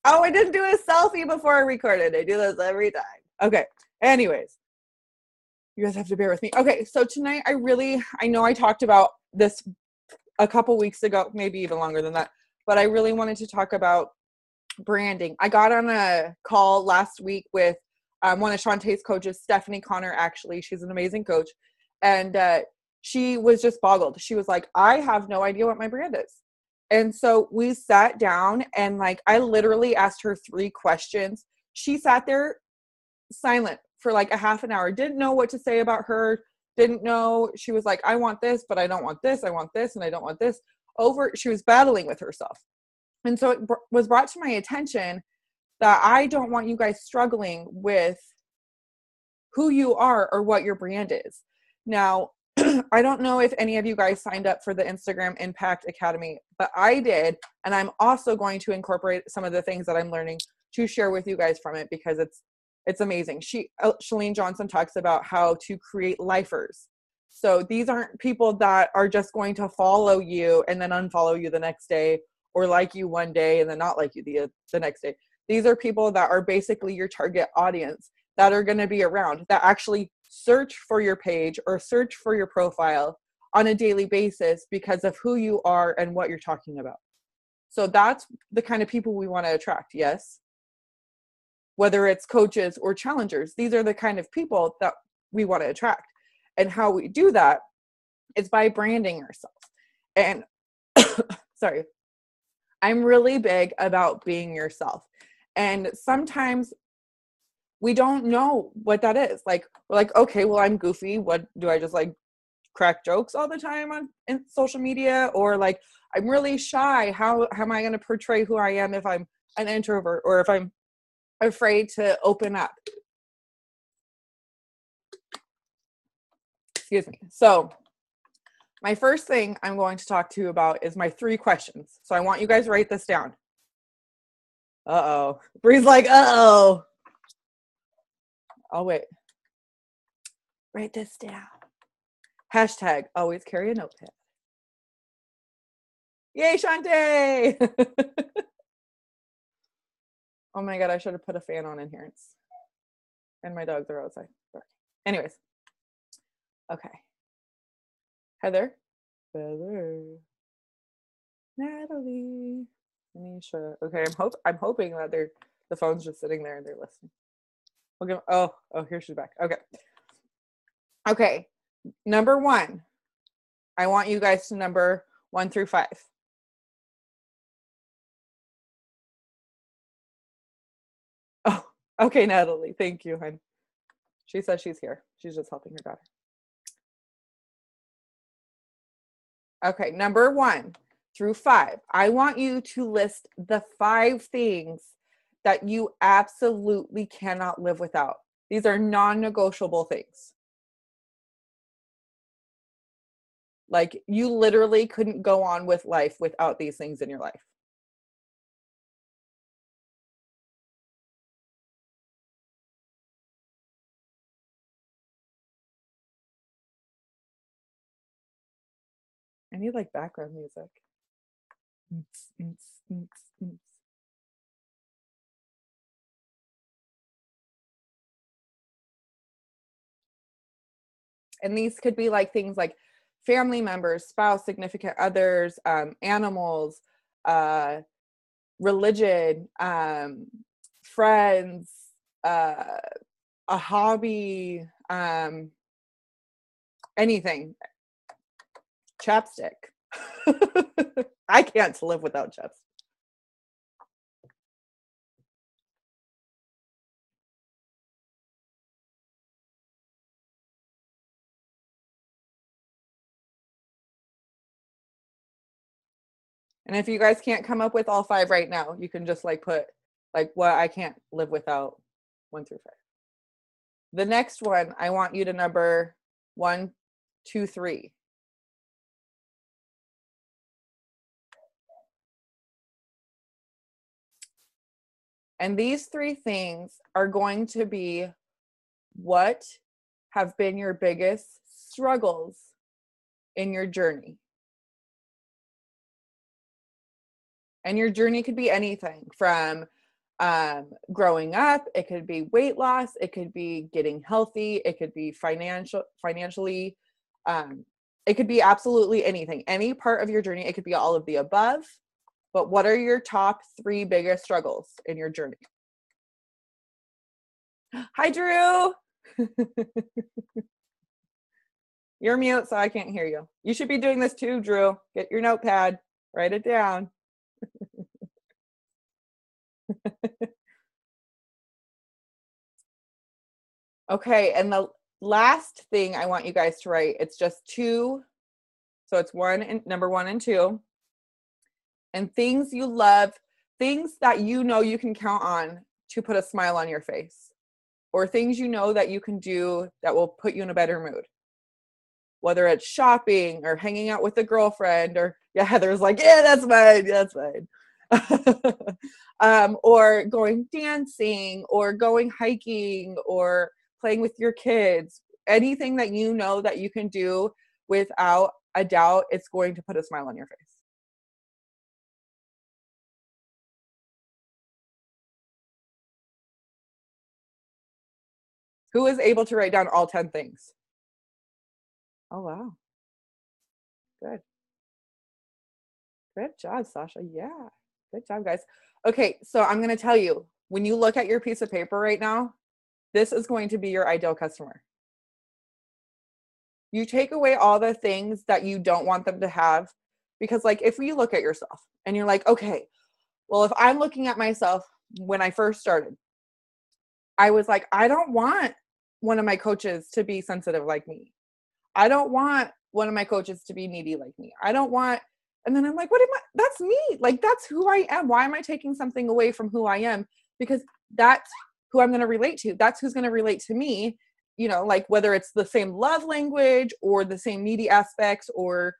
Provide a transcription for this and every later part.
Oh, I didn't do a selfie before I recorded. I do this every time. Okay. Anyways, you guys have to bear with me. Okay. So tonight I know I talked about this a couple weeks ago, maybe even longer than that, but I really wanted to talk about branding. I got on a call last week with one of Shantae's coaches, Stephanie Connor, actually. She's an amazing coach. And she was just boggled. She was like, I have no idea what my brand is. And so we sat down and like, I literally asked her 3 questions. She sat there silent for like a half an hour, didn't know what to say about her, didn't know. She was like, I want this, but I don't want this. I want this, and I don't want this. She was battling with herself. And so it was brought to my attention that I don't want you guys struggling with who you are or what your brand is. Now, I don't know if any of you guys signed up for the Instagram Impact Academy, but I did. And I'm also going to incorporate some of the things that I'm learning to share with you guys from it, because it's amazing. Chalene Johnson talks about how to create lifers. So these aren't people that are just going to follow you and then unfollow you the next day, or like you one day and then not like you the next day. These are people that are basically your target audience, that are going to be around, that actually search for your page or search for your profile on a daily basis because of who you are and what you're talking about. So that's the kind of people we want to attract. Yes. Whether it's coaches or challengers, these are the kind of people that we want to attract. And how we do that is by branding ourselves. And sorry, I'm really big about being yourself. And sometimes we don't know what that is. Like, we're like, okay, well, I'm goofy. What do I just like crack jokes all the time in social media? Or like, I'm really shy. How am I going to portray who I am if I'm an introvert, or if I'm afraid to open up? Excuse me. So my first thing I'm going to talk to you about is my 3 questions. So I want you guys to write this down. Uh-oh. Bree's like, uh-oh. I'll wait. Write this down. Hashtag always carry a notepad. Yay, Shantae! Oh my God, I should have put a fan on in here. And my dogs are outside. Anyways. Okay. Heather. Natalie. Anisha. Okay, I'm hoping that the phone's just sitting there and they're listening. Oh, here she's back. Okay. Number 1. I want you guys to number 1 through 5. Oh, okay, Natalie. Thank you, hon. She says she's here. She's just helping her daughter. Okay, number 1 through 5. I want you to list the 5 things that you absolutely cannot live without. These are non-negotiable things. Like, you literally couldn't go on with life without these things in your life. I need like background music. And these could be like things like family members, spouse, significant others, animals, religion, friends, a hobby, anything. Chapstick. I can't live without chapstick. And if you guys can't come up with all 5 right now, you can just like put like what I can't live without 1 through 5. The next one, I want you to number 1, 2, 3. And these 3 things are going to be what have been your biggest struggles in your journey. And your journey could be anything from growing up, it could be weight loss, it could be getting healthy, it could be financially, it could be absolutely anything, any part of your journey. It could be all of the above. But what are your top 3 biggest struggles in your journey? Hi, Drew. You're mute, so I can't hear you. You should be doing this too, Drew. Get your notepad, write it down. Okay, and the last thing I want you guys to write, it's just 2. So it's number 1 and 2. And things you love, things that you know you can count on to put a smile on your face, or things you know that you can do that will put you in a better mood. Whether it's shopping or hanging out with a girlfriend, or Heather's like, yeah, that's fine, that's fine. Or going dancing, or going hiking, or playing with your kids. Anything that you know that you can do without a doubt, it's going to put a smile on your face. Who is able to write down all 10 things? Oh, wow. Good. Good job, Sasha. Yeah. Good job, guys. Okay, so I'm going to tell you, when you look at your piece of paper right now, this is going to be your ideal customer. You take away all the things that you don't want them to have, because like if you look at yourself and you're like, okay, well, if I'm looking at myself when I first started, I was like, I don't want one of my coaches to be sensitive like me. I don't want one of my coaches to be needy like me. I don't want, and then I'm like, what am I, that's me. Like, that's who I am. Why am I taking something away from who I am? Because that's who I'm going to relate to. That's who's going to relate to me. You know, like whether it's the same love language or the same needy aspects, or,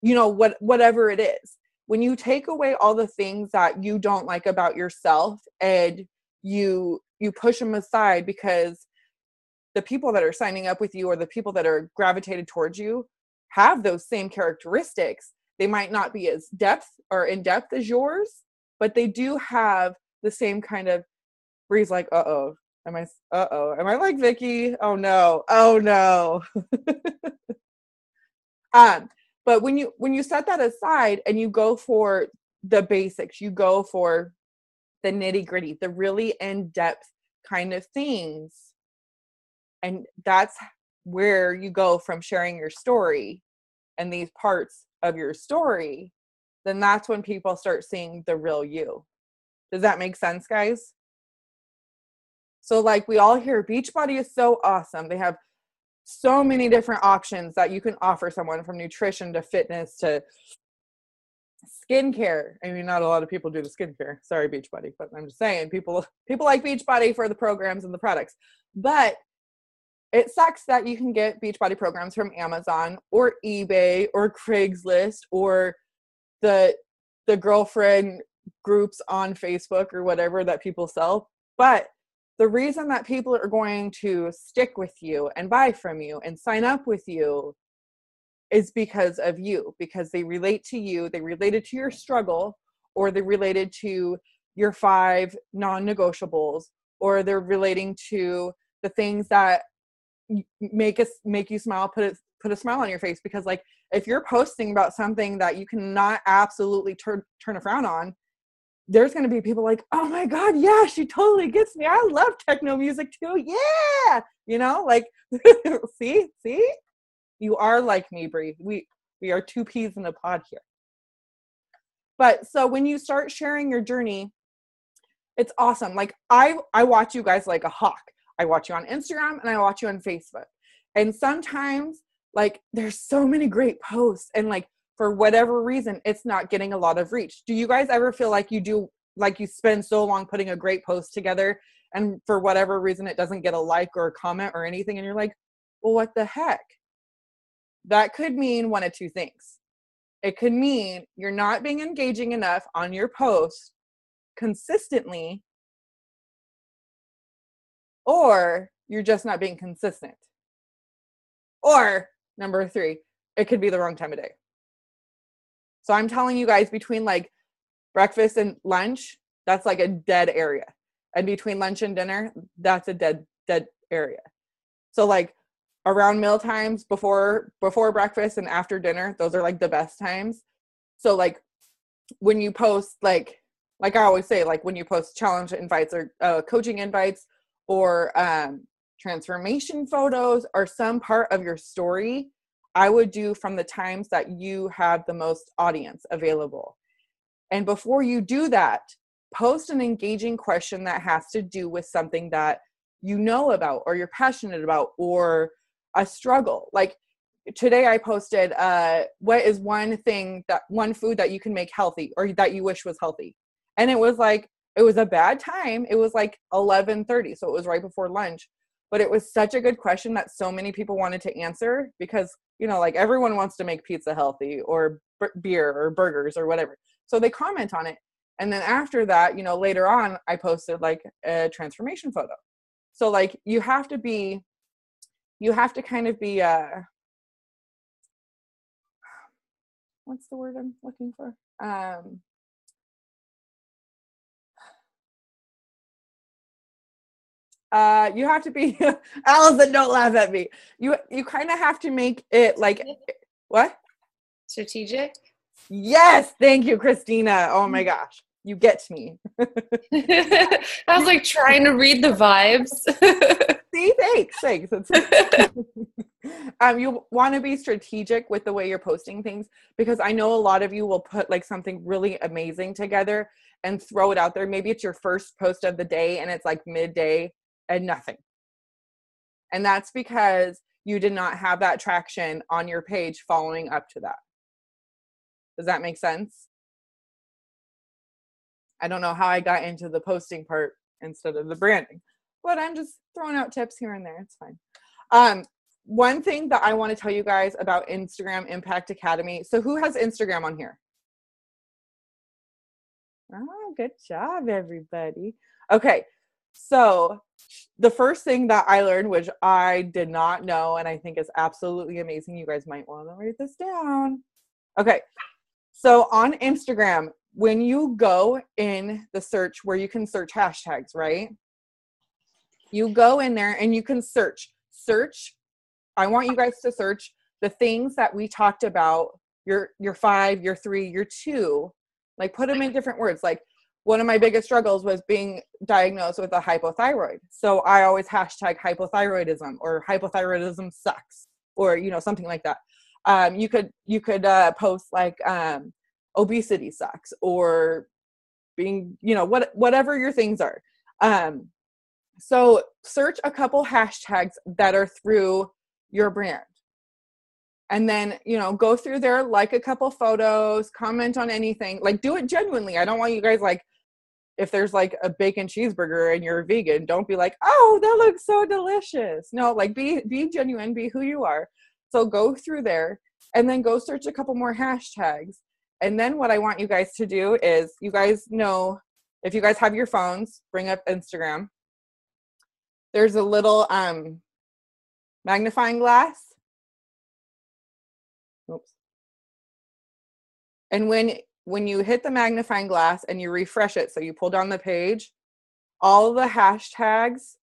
you know, whatever it is. When you take away all the things that you don't like about yourself and you push them aside, because the people that are signing up with you or the people that are gravitated towards you have those same characteristics. They might not be as in depth as yours, but they do have the same kind of, where he's like, am I like Vicky? Oh no. But when you set that aside and you go for the basics, you go for the nitty gritty, the really in-depth kind of things, and that's where you go from sharing your story and these parts of your story, then that's when people start seeing the real you. Does that make sense, guys? So like we all hear Beachbody is so awesome. They have so many different options that you can offer someone, from nutrition to fitness to skincare. I mean, not a lot of people do the skincare. Sorry, Beachbody, but I'm just saying people like Beachbody for the programs and the products. But it sucks that you can get Beachbody programs from Amazon or eBay or Craigslist or the girlfriend groups on Facebook or whatever that people sell. But the reason that people are going to stick with you and buy from you and sign up with you is because of you, because they relate to you, they related to your struggle, or they related to your 5 non-negotiables, or they're relating to the things that make you smile, put a smile on your face. Because like if you're posting about something that you cannot absolutely turn a frown on, there's going to be people like, oh my God, yeah, she totally gets me. I love techno music too. Yeah. You know, like, see, you are like me, Bree. We are 2 peas in a pod here. But so when you start sharing your journey, it's awesome. Like I watch you guys like a hawk. I watch you on Instagram and I watch you on Facebook. And sometimes like there's so many great posts, and like for whatever reason, it's not getting a lot of reach. Do you guys ever feel like you spend so long putting a great post together, and for whatever reason, it doesn't get a like or a comment or anything, and you're like, well, what the heck? That could mean one of 2 things. It could mean you're not being engaging enough on your post consistently, or you're just not being consistent. Or number 3, it could be the wrong time of day. So I'm telling you guys, between like Breakfast and lunch, that's like a dead area. And between lunch and dinner, that's a dead area. So like around meal times, before breakfast and after dinner, those are like the best times. So like when you post, like I always say, like when you post challenge invites or coaching invites or transformation photos or some part of your story, I would do from the times that you have the most audience available. And before you do that, post an engaging question that has to do with something that you know about or you're passionate about or a struggle. Like today I posted, what is one food that you can make healthy or that you wish was healthy? And it was like, it was a bad time. It was like 11:30. So it was right before lunch, but it was such a good question that so many people wanted to answer because, you know, like everyone wants to make pizza healthy or beer or burgers or whatever. So they comment on it. And then after that, you know, later on, I posted like a transformation photo. So like you have to kind of be, what's the word I'm looking for? You have to be, Allison, don't laugh at me. You kind of have to make it like, what? Strategic? Yes. Thank you, Christina. Oh my gosh. You get me. I was like trying to read the vibes. See, thanks. You want to be strategic with the way you're posting things, because I know a lot of you will put like something really amazing together and throw it out there. Maybe it's your first post of the day and it's like midday and nothing. And that's because you did not have that traction on your page following up to that. Does that make sense? I don't know how I got into the posting part instead of the branding, but I'm just throwing out tips here and there. It's fine. One thing that I want to tell you guys about Instagram Impact Academy. So who has Instagram on here? Oh, good job, everybody. Okay. So the first thing that I learned, which I did not know, and I think is absolutely amazing. You guys might want to write this down. Okay. So on Instagram, when you go in the search where you can search hashtags, right? You go in there and you can search. I want you guys to search the things that we talked about, your 5, your 3, your 2, like put them in different words. Like one of my biggest struggles was being diagnosed with a hypothyroid. So I always hashtag hypothyroidism or hypothyroidism sucks or, you know, something like that. You could post like obesity sucks or being, you know, whatever your things are. So search a couple hashtags that are through your brand. And then, you know, go through there, like a couple photos, comment on anything, like do it genuinely. I don't want you guys like, if there's like a bacon cheeseburger and you're a vegan, don't be like, oh, that looks so delicious. No, like be genuine, be who you are. So go through there and then go search a couple more hashtags. And then what I want you guys to do is, you guys know, if you guys have your phones, bring up Instagram. There's a little magnifying glass. Oops. And when you hit the magnifying glass and you refresh it, so you pull down the page, all the hashtags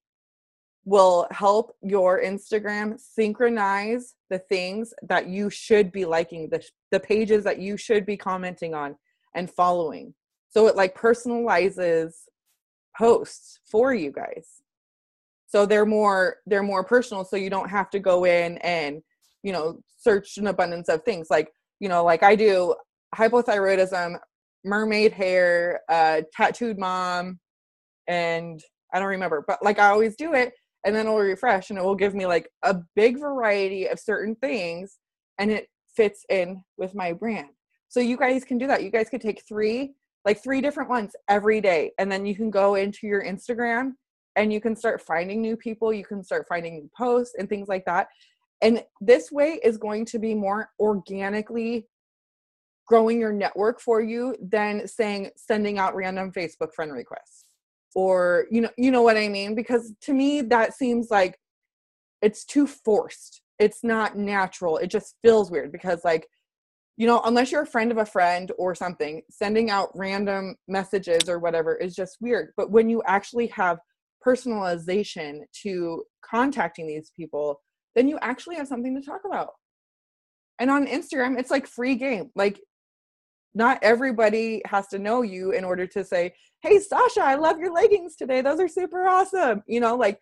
will help your Instagram synchronize the things that you should be liking, the pages that you should be commenting on and following. So it like personalizes posts for you guys. So they're more personal, so you don't have to go in and, you know, search an abundance of things. Like, you know, like I do hypothyroidism, mermaid hair, tattooed mom, and I don't remember, but like I always do it, and then it'll refresh and it will give me like a big variety of certain things, and it fits in with my brand. So you guys can do that. You guys could take three different ones every day, and then you can go into your Instagram and you can start finding new people. You can start finding new posts and things like that. And this way is going to be more organically growing your network for you than sending out random Facebook friend requests, or, you know what I mean? Because to me, that seems like it's too forced. It's not natural. It just feels weird because like you know, unless you're a friend of a friend or something, sending out random messages or whatever is just weird. But when you actually have personalization to contacting these people, then you actually have something to talk about. And on Instagram, it's like free game. Like, not everybody has to know you in order to say, hey, Sasha, I love your leggings today. Those are super awesome. You know, like,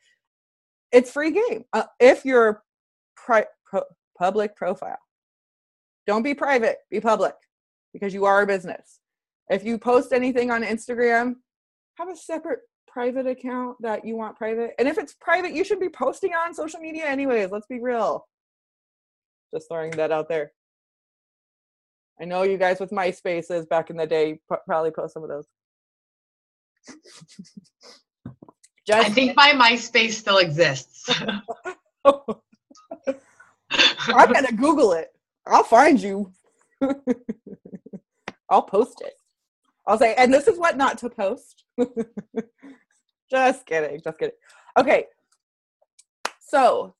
it's free game. If you're public profile, don't be private, be public, because you are a business. If you post anything on Instagram, have a separate private account that you want private. And if it's private, you should be posting on social media anyways. Let's be real. Just throwing that out there. I know you guys with MySpaces back in the day probably post some of those. I think my MySpace still exists. I'm going to Google it. I'll find you. I'll post it. I'll say, and this is what not to post. Just kidding. Just kidding. Okay. So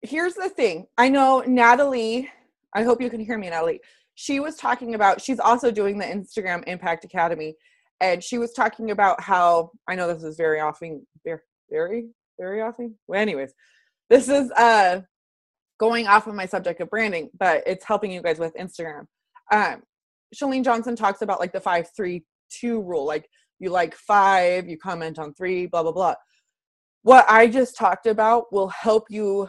here's the thing. I know Natalie, I hope you can hear me, Natalie. She was talking about, she's also doing the Instagram Impact Academy. And she was talking about how, I know this is very often. Well, anyways, this is going off of my subject of branding, but it's helping you guys with Instagram. Chalene Johnson talks about like the 5-3-2 rule. Like, you like 5, you comment on 3, blah, blah, blah. What I just talked about will help you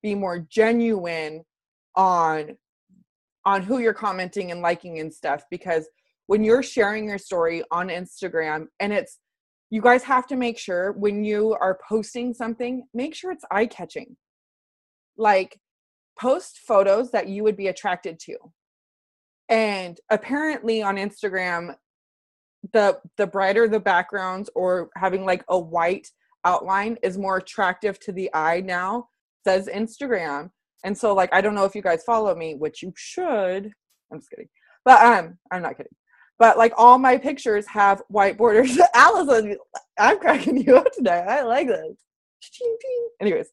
be more genuine on who you're commenting and liking and stuff, because when you're sharing your story on Instagram, and you guys have to make sure when you are posting something, make sure it's eye-catching. Like, post photos that you would be attracted to. And apparently on Instagram, the brighter the backgrounds, or having like a white outline, is more attractive to the eye now, says Instagram. And so, like, I don't know if you guys follow me, which you should. I'm just kidding. But I'm not kidding. But like, all my pictures have white borders. Allison, I'm cracking you up today. I like this. Anyways,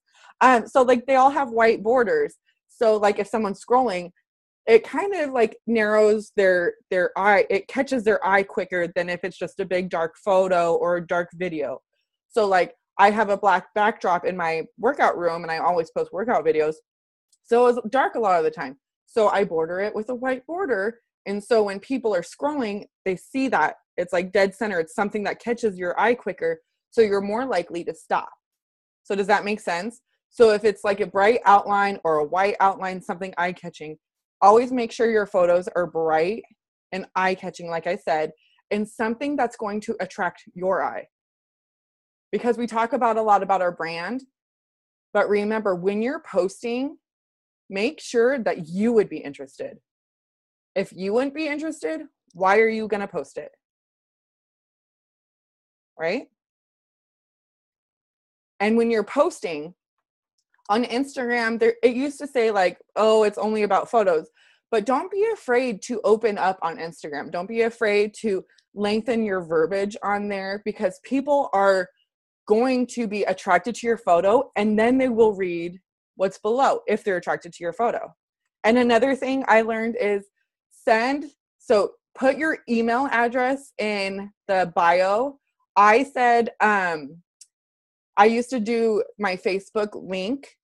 so like, they all have white borders. So like, if someone's scrolling, it kind of like narrows their eye. It catches their eye quicker than if it's just a big dark photo or a dark video. So like, I have a black backdrop in my workout room, and I always post workout videos. So it's dark a lot of the time. So I border it with a white border. And so when people are scrolling, they see that it's like dead center. It's something that catches your eye quicker. So you're more likely to stop. So does that make sense? So if it's like a bright outline or a white outline, something eye-catching, always make sure your photos are bright and eye-catching, like I said, and something that's going to attract your eye. Because we talk about a lot about our brand, but remember, when you're posting, make sure that you would be interested. If you wouldn't be interested, why are you going to post it? Right? And when you're posting on Instagram, it used to say like, oh, it's only about photos. But don't be afraid to open up on Instagram. Don't be afraid to lengthen your verbiage on there, because people are going to be attracted to your photo, and then they will read what's below if they're attracted to your photo. And another thing I learned is put your email address in the bio. I said, I used to do my Facebook link,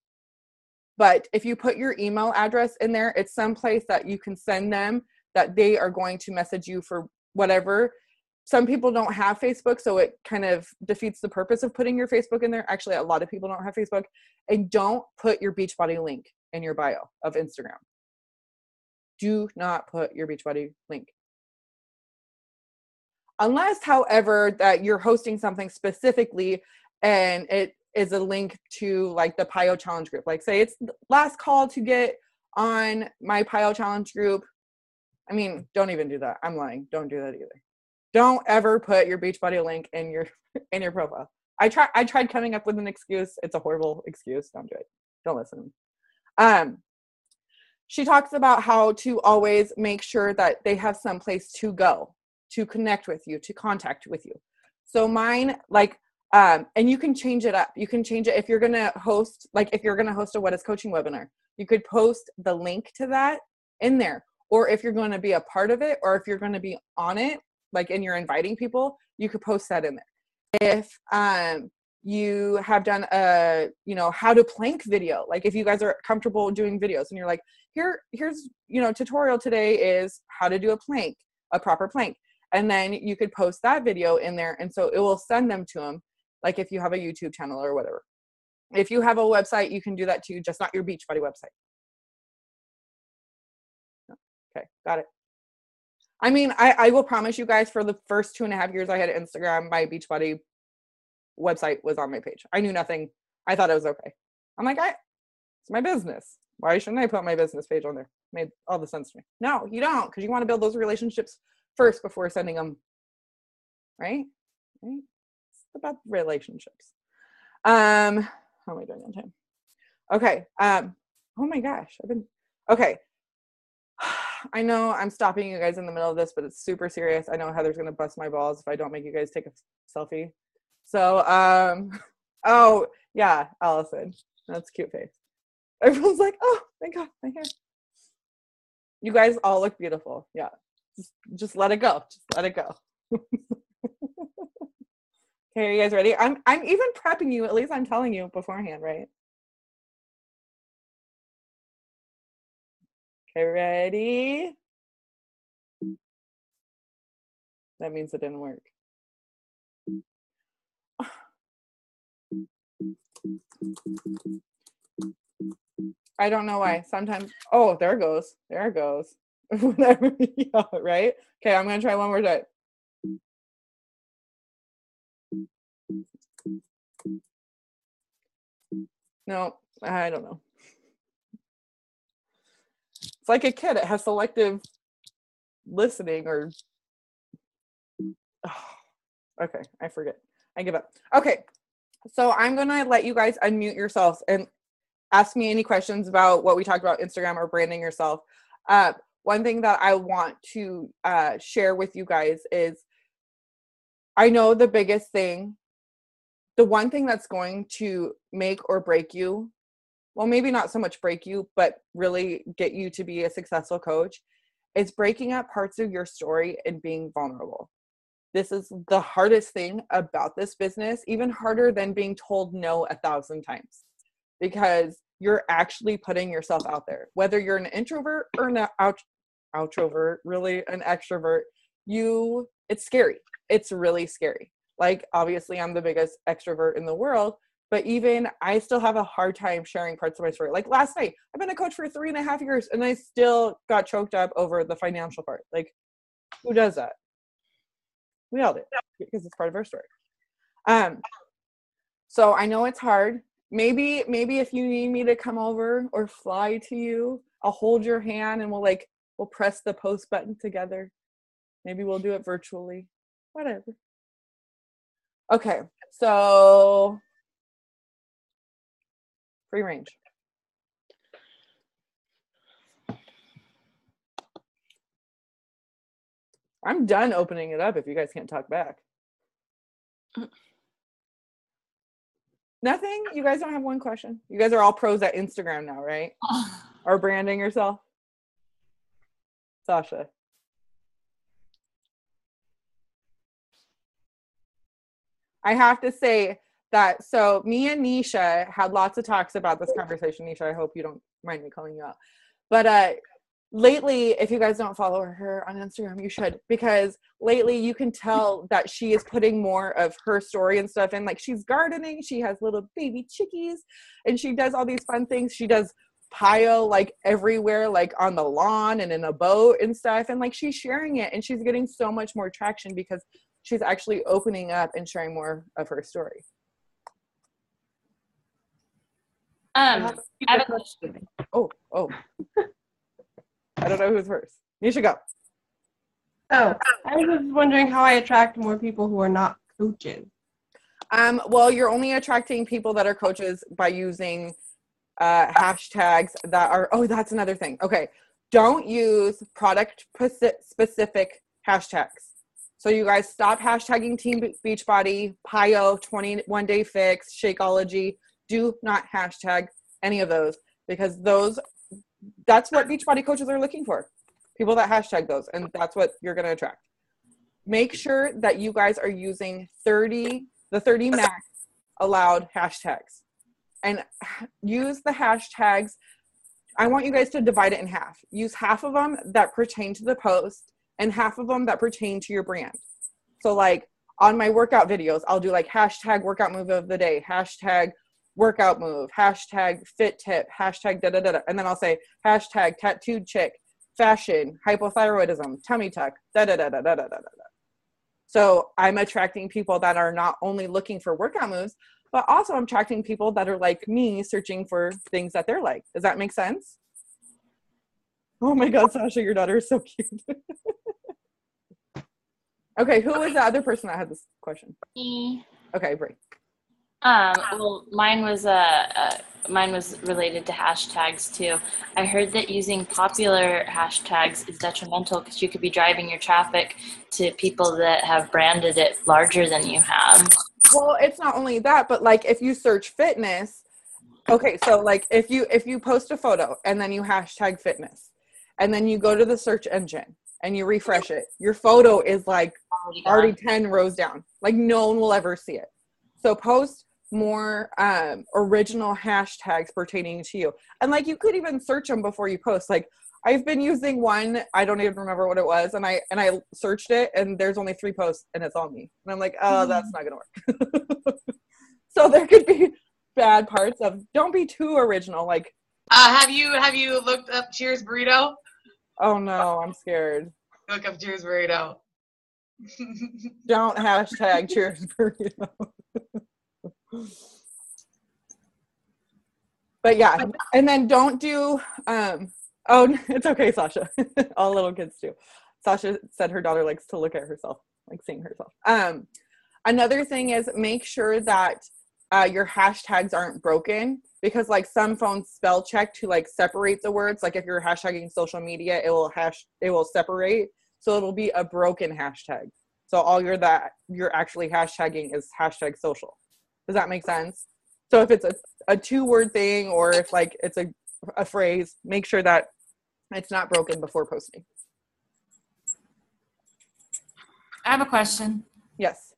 but if you put your email address in there, it's someplace that you can send them, that they are going to message you for whatever. Some people don't have Facebook, so it kind of defeats the purpose of putting your Facebook in there. Actually, a lot of people don't have Facebook. And don't put your Beachbody link in your bio of Instagram. Do not put your Beachbody link. Unless, however, that you're hosting something specifically and it is a link to like the PiYo Challenge group. Like, say it's the last call to get on my PiYo Challenge group. I mean, don't even do that. I'm lying. Don't do that either. Don't ever put your Beachbody link in your profile. I tried coming up with an excuse. It's a horrible excuse. Don't do it. Don't listen to me. She talks about how to always make sure that they have some place to go, to connect with you, to contact with you. So mine, like, and you can change it up. You can change it if you're going to host, like if you're going to host a What is Coaching webinar, you could post the link to that in there. or if you're going to be a part of it, or if you're going to be on it, like, and you're inviting people, you could post that in there. If you have done a, you know, how to plank video, like if you guys are comfortable doing videos and you're like, here's, you know, tutorial today is how to do a plank, a proper plank. And then you could post that video in there. And so it will send them to them. Like if you have a YouTube channel or whatever. If you have a website, you can do that too, just not your Beachbody website. Okay, got it. I mean, I will promise you guys, for the first 2.5 years I had Instagram, my Beachbody website was on my page. I knew nothing. I thought it was okay. I'm like, it's my business. Why shouldn't I put my business page on there? Made all the sense to me. No, you don't, because you want to build those relationships first before sending them. Right? It's about relationships. How am I doing on time? Okay. Oh my gosh. Okay. I know I'm stopping you guys in the middle of this, but it's super serious. I know Heather's going to bust my balls if I don't make you guys take a selfie. So, oh yeah, Allison, that's a cute face. Everyone's like, oh my God, my hair. You guys all look beautiful. Yeah. Just let it go. Just let it go. Okay, are you guys ready? I'm even prepping you. At least I'm telling you beforehand, right? Okay, ready? That means it didn't work. I don't know why. Sometimes, oh, there it goes. There it goes. Whatever. Yeah, right? Okay, I'm going to try one more time. No, I don't know. It's like a kid. It has selective listening or... Oh, okay, I forget. I give up. Okay, so I'm going to let you guys unmute yourselves and ask me any questions about what we talked about, Instagram or branding yourself. One thing that I want to share with you guys is, I know the biggest thing, the one thing that's going to make or break you, well, maybe not so much break you, but really get you to be a successful coach, is breaking up parts of your story and being vulnerable. This is the hardest thing about this business, even harder than being told no 1,000 times, because you're actually putting yourself out there. Whether you're an introvert or an outrovert, really an extrovert, it's scary. It's really scary. Like, obviously I'm the biggest extrovert in the world, but even I still have a hard time sharing parts of my story. Like last night, I've been a coach for 3.5 years and I still got choked up over the financial part. Like, who does that? We all do, because it's part of our story. So I know it's hard. Maybe if you need me to come over or fly to you, I'll hold your hand and we'll press the post button together. Maybe we'll do it virtually. Whatever. Okay, so free range. I'm done opening it up if you guys can't talk back. Nothing? You guys don't have one question? You guys are all pros at Instagram now, right? Or branding yourself? Sasha. I have to say that, so me and Nisha had lots of talks about this conversation. Nisha, I hope you don't mind me calling you out. But lately, if you guys don't follow her on Instagram, you should, because lately you can tell that she is putting more of her story and stuff in. Like, she's gardening, she has little baby chickies, and she does all these fun things. She does pile like everywhere, like on the lawn and in a boat and stuff. And like, she's sharing it and she's getting so much more traction because she's actually opening up and sharing more of her story. I have a question. Oh. I don't know who's first. You should go. Oh, I was just wondering how I attract more people who are not coaches. Well, you're only attracting people that are coaches by using hashtags that are, that's another thing. Okay. Don't use product specific hashtags. So you guys stop hashtagging Team Beachbody, PIO, 21 Day Fix, Shakeology. Do not hashtag any of those, because that's what Beachbody coaches are looking for. People that hashtag those, and that's what you're going to attract. Make sure that you guys are using the 30 max allowed hashtags, and use the hashtags. I want you guys to divide it in half. Use half of them that pertain to the post and half of them that pertain to your brand. So like on my workout videos, I'll do like hashtag workout move of the day, hashtag workout move, hashtag fit tip, hashtag da da da da, and then I'll say hashtag tattooed chick, fashion, hypothyroidism, tummy tuck, da da da da da da da da. So I'm attracting people that are not only looking for workout moves, but also I'm attracting people that are like me, searching for things that they're like. Does that make sense? Oh my God, Sasha, your daughter is so cute. Okay, who was the other person that had this question? Me. Okay, Brie. Well, mine was related to hashtags too. I heard that using popular hashtags is detrimental because you could be driving your traffic to people that have branded it larger than you have. Well, it's not only that, but like if you search fitness, okay, so like if you post a photo and then you hashtag fitness and then you go to the search engine and you refresh it, your photo is like already 10 rows down. Like no one will ever see it. So post more original hashtags pertaining to you. And like you could even search them before you post. Like I've been using one, I don't even remember what it was, and I searched it and there's only 3 posts and it's all me. And I'm like, oh, that's not gonna work. So there could be bad parts of, don't be too original. Like have you looked up Cheers Burrito? Oh no, I'm scared. Look up Cheers Burrito. Don't hashtag Cheers Burrito. But yeah, and then don't do oh, it's okay, Sasha. All little kids do. Sasha said her daughter likes to look at herself, like seeing herself. Another thing is make sure that your hashtags aren't broken, because like some phones spell check to like separate the words. Like if you're hashtagging social media, it will separate, so it'll be a broken hashtag. So all you're actually hashtagging is hashtag social. Does that make sense? So if it's a 2-word thing, or if like it's a phrase, make sure that it's not broken before posting. I have a question. Yes.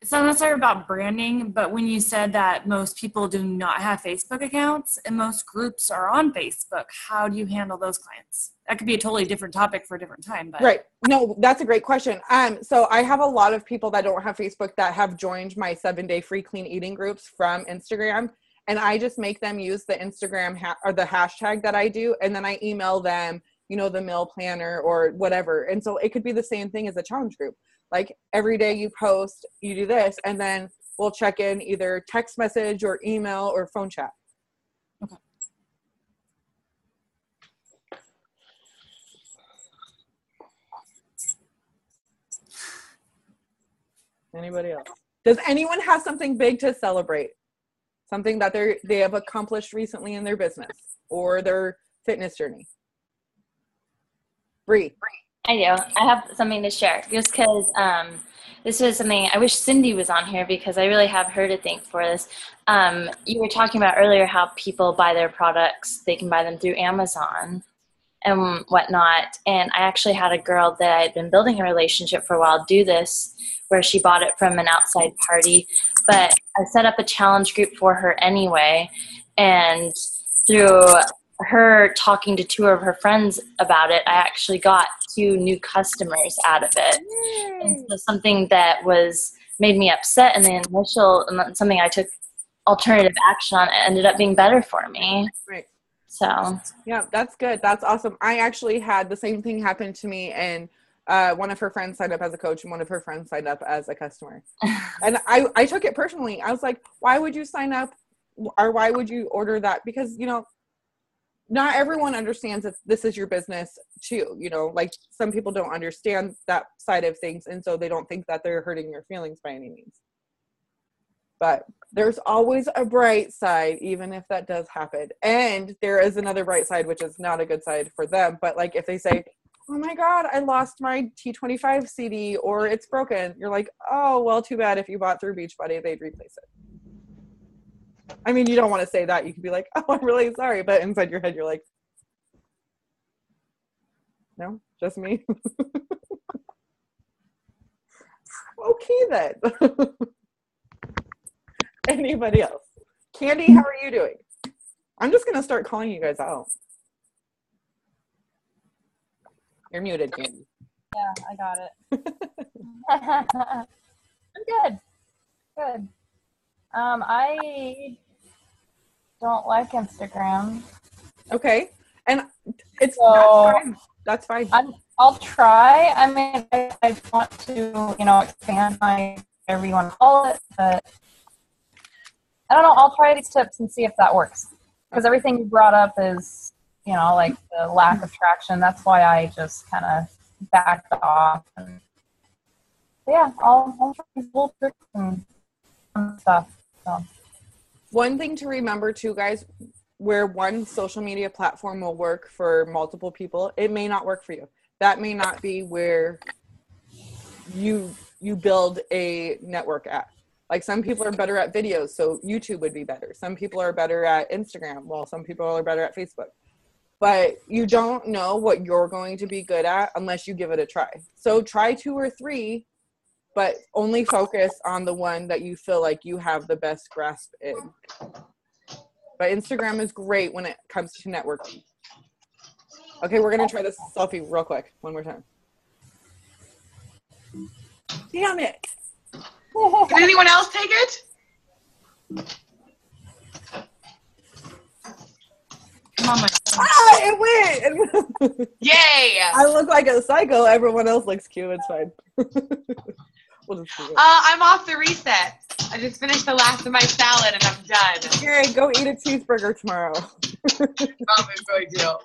It's not necessarily about branding, but when you said that most people do not have Facebook accounts and most groups are on Facebook, how do you handle those clients? That could be a totally different topic for a different time. But Right. No, that's a great question. So I have a lot of people that don't have Facebook that have joined my 7-day free clean eating groups from Instagram. And I just make them use the Instagram or the hashtag that I do. And then I email them, the meal planner or whatever. And so it could be the same thing as a challenge group. Like every day you post, you do this, and then we'll check in either text message or email or phone chat. Okay. Anybody else? Does anyone have something big to celebrate? Something that they have accomplished recently in their business or their fitness journey? Bree. I do. I have something to share just because this was something I wish Cindy was on here, because I really have her to thank for this. You were talking about earlier how people buy their products. They can buy them through Amazon and whatnot. And I actually had a girl that I had been building a relationship for a while do this, where she bought it from an outside party. But I set up a challenge group for her anyway. And through her talking to 2 of her friends about it, I actually got 2 new customers out of it. And so something that made me upset in the initial, something I took alternative action on, it ended up being better for me. Right. So yeah, that's good. That's awesome. I actually had the same thing happen to me, and one of her friends signed up as a coach and one of her friends signed up as a customer. And I took it personally. I was like, why would you sign up, or why would you order that? Because, not everyone understands that this is your business too. Like some people don't understand that side of things, and so they don't think that they're hurting your feelings by any means. But there's always a bright side, even if that does happen. And there is another bright side, which is not a good side for them. But like if they say, oh my God, I lost my T25 CD or it's broken, you're like, oh, well, too bad. If you bought through Beachbody, they'd replace it. I mean, you don't want to say that. You could be like, oh, I'm really sorry. But inside your head, you're like, No, just me. Okay then. Anybody else? Candy, how are you doing? I'm just gonna start calling you guys out. You're muted, Candy. Yeah, I got it. I'm good. Good. I don't like Instagram. Okay, and it's So that's fine. I'll try. I mean, I want to, expand my whatever you want to call it, but I don't know. I'll try these tips and see if that works. Because everything you brought up is, like the lack of traction. That's why I just kind of backed off. And yeah, I'll try these little tricks and stuff. So. One thing to remember too, guys, where one social media platform will work for multiple people, it may not work for you. That may not be where you build a network at. Like some people are better at videos, so YouTube would be better. Some people are better at Instagram. Well, some people are better at Facebook. But you don't know what you're going to be good at unless you give it a try. So try 2 or 3, but only focus on the one that you feel like you have the best grasp in. But Instagram is great when it comes to networking. Okay, we're going to try this selfie real quick. One more time. Damn it. Did anyone else take it? Come on, my Ah, it went! Yay! I look like a psycho. Everyone else looks cute. It's fine. We'll just do it. I'm off the reset. I just finished the last of my salad and I'm done. Okay, go eat a cheeseburger tomorrow. Probably going to.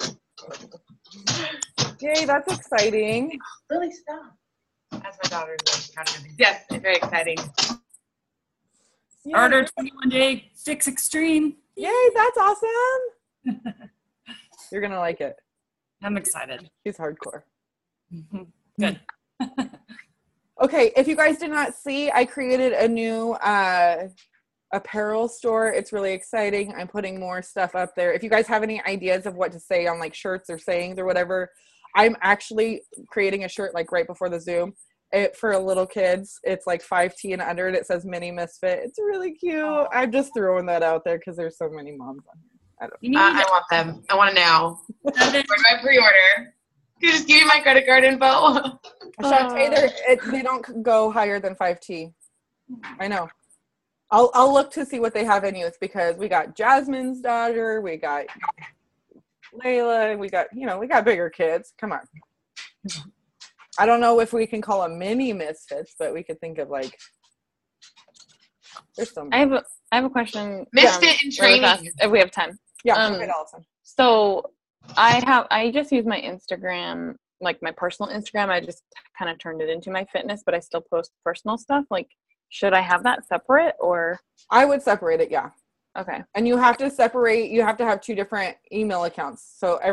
Yay, that's exciting. Really stop. As my daughter's like, yes, it's very exciting. Starter 21-day fix extreme. Yay, that's awesome. You're going to like it. I'm excited. She's hardcore. Good. Okay, if you guys did not see, I created a new apparel store. It's really exciting. I'm putting more stuff up there. If you guys have any ideas of what to say on like shirts or sayings or whatever, I'm actually creating a shirt like right before the Zoom. For little kids, it's like 5T and under, and it says Mini Misfit. It's really cute. I'm just throwing that out there because there's so many moms on here. I don't know. I want them. I want it now. Where do I pre-order? Can you just give me my credit card info? Shantae, they don't go higher than 5T. I know. I'll look to see what they have in youth because we got Jasmine's daughter, we got Layla, we got bigger kids. Come on. I don't know if we can call them mini misfits, but we could think of like there's so many. I have a question. Misfit in really training. fast, if we have time. Yeah, go ahead, Allison. So I just use my Instagram, like my personal Instagram. I just kind of turned it into my fitness, but I still post personal stuff. Like, should I have that separate or? I would separate it, yeah. Okay. And you have to separate, you have to have 2 different email accounts. So